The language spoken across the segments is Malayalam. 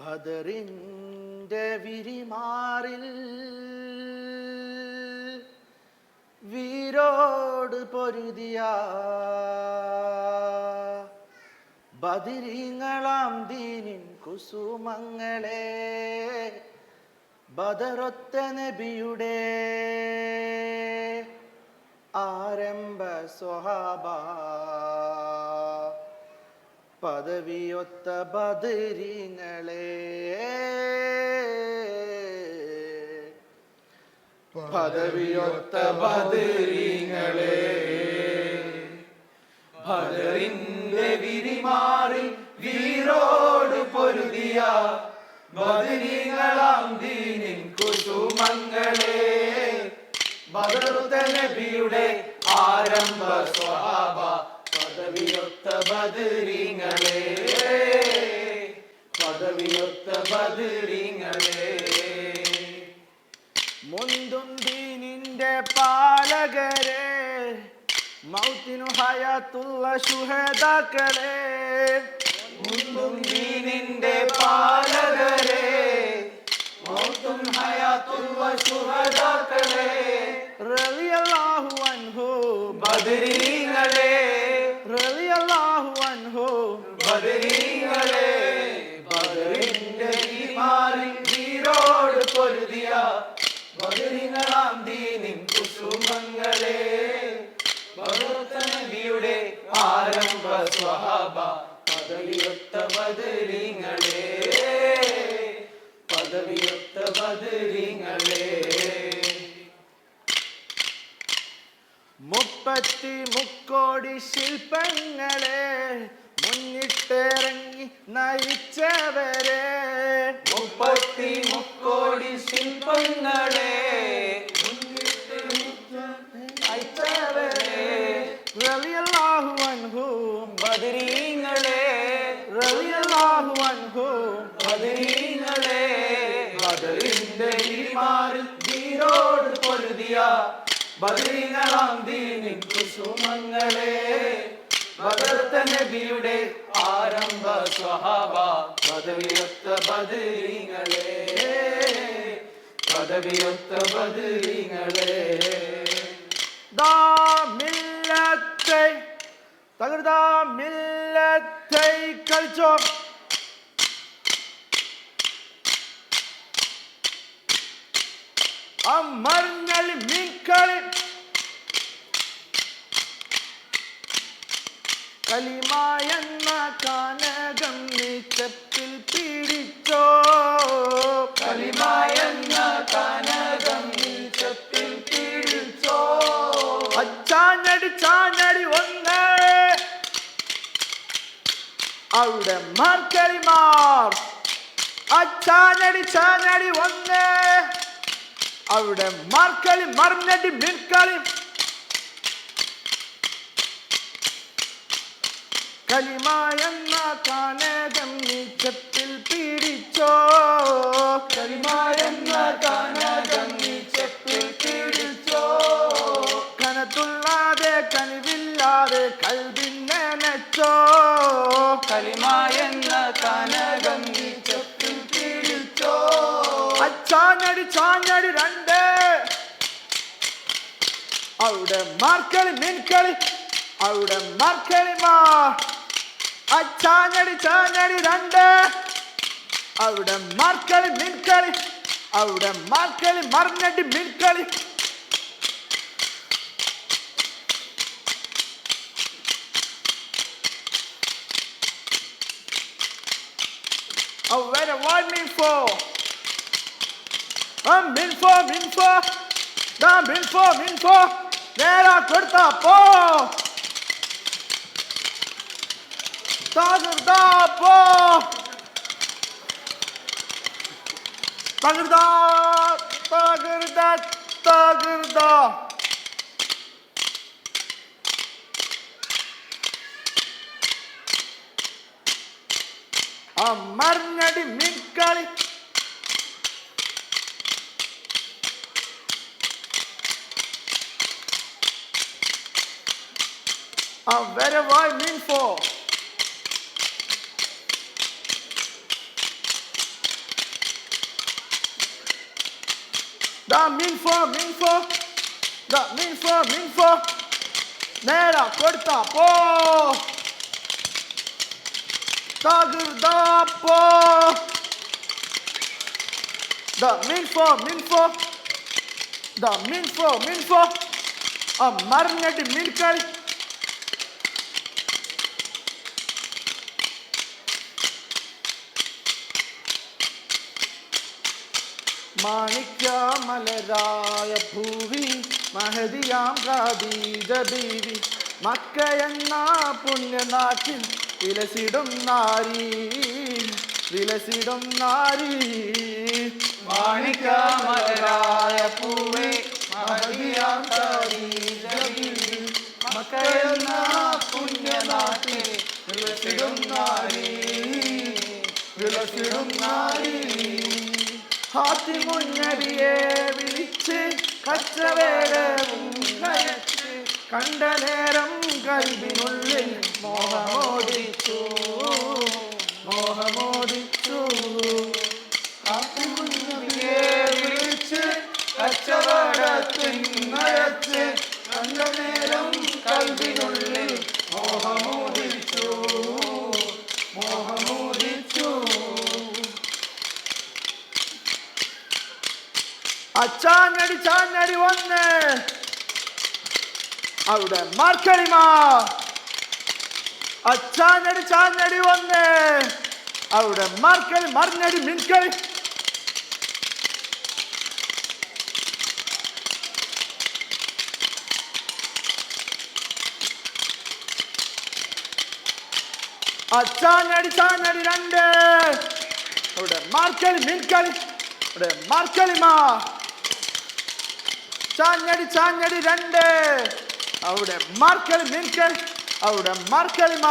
ബദറിന്റെ വിരിമാറിൽ വീരോട് പൊരുതിയ ബദരീങ്ങളാം ദീനിൻ കുസുമങ്ങളെ, ബദറൊത്ത നബിയുടെ ആരംഭ സ്വഹാബ, പദവിയൊത്ത ബദരീങ്ങളെ, പദവിയൊത്ത ബദരീങ്ങളെ, ബദറിന്റെ വിരിമാറിൽ വീരോട് പൊരുതിയ ബദരീങ്ങളാം ദീനിൻ കുസുമങ്ങളെ, ബദറുത്ത നബിയുടെ ആരംഭ സ്വഹാബ, പദവിയൊത്ത ബദരീങ്ങളെ, പദവിയൊത്ത ബദരീങ്ങളെ. മുന്തും ദീനിന്റെ പാലകരെ, മൗത്തിനു ഹയാത്തുള്ള ശുഹദാക്കളെ, മുന്തും ദീനിന്റെ പാലകരെ, മൗത്തും ഹയാത്തുള്ള ശുഹദാക്കളെ, റളിയല്ലാഹു അൻഹു ബദരീങ്ങളെ, റളിയല്ലാഹു അൻഹു ബദരീങ്ങളെ, ബദറിന്റെ വിരിമാറിൽ വീരോട് പൊരുതിയ ബദരീങ്ങളാം ദീനിൻ കുസുമങ്ങളെ, ബദറുത്ത നബിയുടെ ആരംഭ സ്വഹാബ, പദവിയൊത്ത ബദരീങ്ങളെ, പദവിയൊത്ത ബദരീങ്ങളെ. 33 കോടി ശില്പങ്ങളെ മുന്നിട്ടിറങ്ങി നയിച്ചവരെ, 33 കോടി ശില്പങ്ങളെ നയിച്ചവരെ, റളിയല്ലാഹു അൻഹു ബദരീങ്ങളെ, റളിയല്ലാഹു അൻഹു ബദരീങ്ങളെ, ബദറിന്റെ വിരിമാറിൽ വീരോട് പൊരുതിയ ബദരീങ്ങളാം ദീനിൻ കുസുമങ്ങളെ, ബദറുത്ത നബിയുടെ ആരംഭ സ്വഹാബ, പദവിയൊത്ത ബദരീങ്ങളെ, പദവിയൊത്ത ബദരീങ്ങളെ. ദാ മില്ലത്തെ തകർദാ മില്ലത്തെ കളിച്ചോ, അമർന്നളി മീൻകളി, കലിമ എന്ന കാനകം നീ ചെപ്പിൽ പിടിച്ചോ, കലിമ എന്ന കാനകം നീ ചെപ്പിൽ പിടിച്ചോ, അച്ചാഞ്ഞടി ചാഞ്ഞടി ഒന്ന് അവിടെ മാർക്കളിമാർ, അച്ചാഞ്ഞടി ചാഞ്ഞടി ഒന്ന് അവിടെ മാർക്കളി മറിഞ്ഞടി മീൻകളി, കലിമ എന്ന കാനകം നീ ചെപ്പിൽ പിടിച്ചോ, കലിമ എന്ന കാനകം നീ ചെപ്പിൽ പിടിച്ചോ, കനത്തുള്ളാതെ കനിവില്ലാതെ കൽബിനെ നനച്ചോ, കലിമ എന്ന കാനകം നീ ചെപ്പിൽ പിടിച്ചോ, അച്ചാഞ്ഞടി ചാഞ്ഞടി രണ്ട് അവിടെ മാർക്കളി മീൻകളി, അവിടെ മാർക്കളിമാ, അച്ചാഞ്ഞടി ചാഞ്ഞടി രണ്ട് അവിടെ മാർക്കളി മീൻകളി, അവിടെ മാർക്കളി മറിഞ്ഞടി മീൻകളി. Where what mean for? Mean for, da mean for, നേരാ കൊടുത്താ പോ, തകർത്താ പോ, തകർത്താ തകർത്താ തകർത്താ. അമർഞ്ഞടി മീൻകളി, Where have I mean for? Da minfo, da minfo, നേരാ കൊടുത്താ പോ, തകർത്താ പോ. Da minfo, ആ മറിഞ്ഞിട്ട് മിൻകൾ. മാണിക്യമലരായ ഭൂവി മഹദിയാം ഖദീജ ബീവി, മക്കയെന്ന പുണ്യനാട്ടിൽ വിലസിടും നാരി, വിലസിടും നാരി. മാണിക്യമലരായ ഭൂവി മഹദിയാം ഖദീജ ബീവി, മക്കയെന്ന പുണ്യനാട്ടിൽ വിലസിടും നാരി, വിലസിടും നാരി. ഹാത്തിമുന്നബിയെ വിളിച്ച് കച്ചവേടവും നയച്ച്, കണ്ട നേരം കൽബിനുള്ളിൽ മോഹമോദിച്ചു, മോഹമോദിച്ചു. ഹാത്തിമുന്നബിയെ വിളിച്ച് കച്ചവടത്തിൽ നയച്ച്, കണ്ട നേരം കൽബിനുള്ളിൽ മോഹമോദിച്ചു, മോഹമോദിച്ചു. ചാഞ്ഞടി വന്ന് അവിടെ മാർക്കളിമ, ചാഞ്ഞടി വന്ന് അവിടെ മാർക്കളി മറിഞ്ഞടി മിൻകളി. ചാഞ്ഞടി രണ്ട് അവിടെ മാർക്കളി മിൻകളി, അവിടെ മാർക്കളിമ. ചാഞ്ഞടി രണ്ട് അവിടെ മാർക്കളി മിൻകളി, അവിടെ മാർക്കളിമ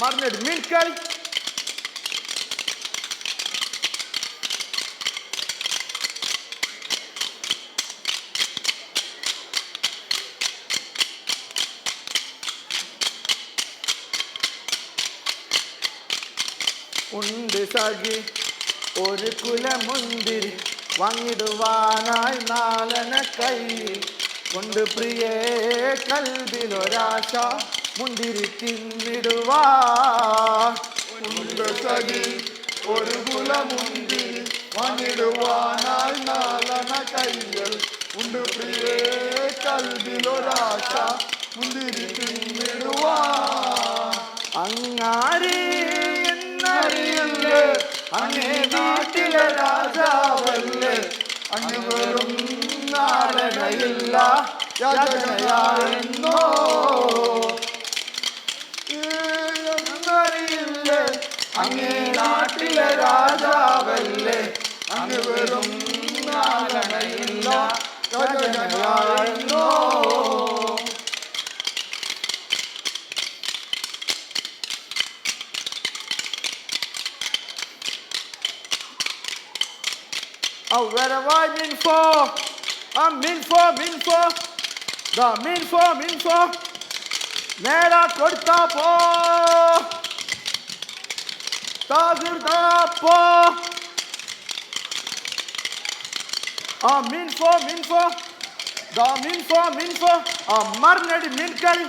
മറിഞ്ഞടി മിൻകളി. ഉണ്ട് സഖി ഒരു കുലമുന്തിരി, വാങ്ങിടുവാനായി നാലന കൈ കൊണ്ട് പ്രിയേ കൽബിലൊരാശ മുന്തിരി തിന്നിടുവാ. ഉണ്ട് സഖി ഒരു കുലമുന്തിരി, വാങ്ങിടുവാനായി നാലന കൈകൾ ഉണ്ട് പ്രിയേ കൽബിലൊരാശ മുന്തിരി തിന്നിടുവാ. അങ്ങാരി എന്നറിയില്ലേ അങ്ങേ നാട്ടിലെ രാജാവല്ലേ, അങ്ങ് വെറും നാടകയില്ല യാചനയാണെന്നോ. എന്നറിയില്ലേ അങ്ങേ നാട്ടിലെ രാജാവല്ലേ, അങ്ങ് വെറും നാടകയില്ല യാചനയാണെന്നോ. അവരവായി മിൻഫോ, ദാ മിൻഫോ, നേരാ കൊടുത്താ പോ, തകർത്താ പോ. മിൻഫോ, ദാ മിൻഫോ, മറിഞ്ഞടി മിൻകളി.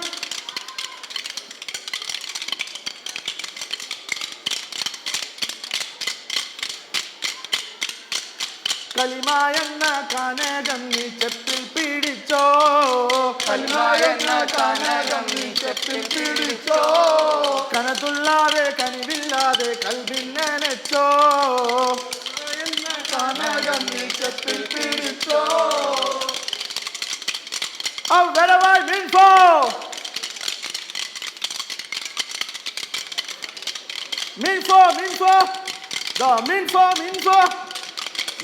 കലിമ എന്ന കനകം നീ ചെപ്പിൽ പിടിച്ചോ, കലിമ എന്ന കനകം നീ ചെപ്പിൽ പിടിച്ചോ. കനതുള്ളാതെ കനിവില്ലാതെ കൽബിൽ നനച്ചോ, എന്ന കനകം നീ ചെപ്പിൽ പിടിച്ചോ. അവരവായി മിൻഫോ, ദാ മിൻഫോ,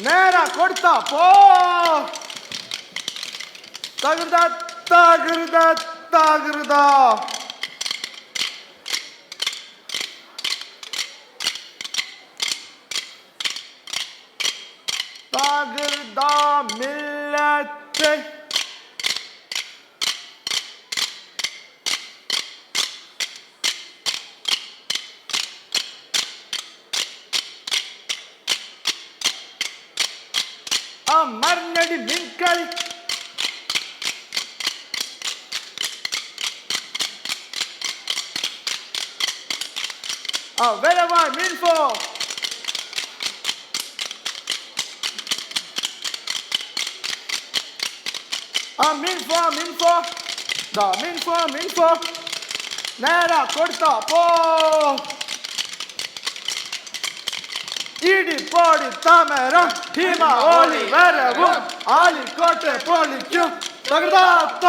നേരാ കൊടുത്താ പോ, തകൃത. മില്ലത്ത് ആ മറിഞ്ഞടി മിൻകളി ആ വരവായി മിൻഫോ ആ മിൻഫോ ദാ മിൻഫോ നേരാ കൊടുത്താ പോ ഇടി പോടി താമര ഹിമ ഓലി വരവും ആലിക്കോട്ടെ പൊളിക്കും തകർത്താത്ത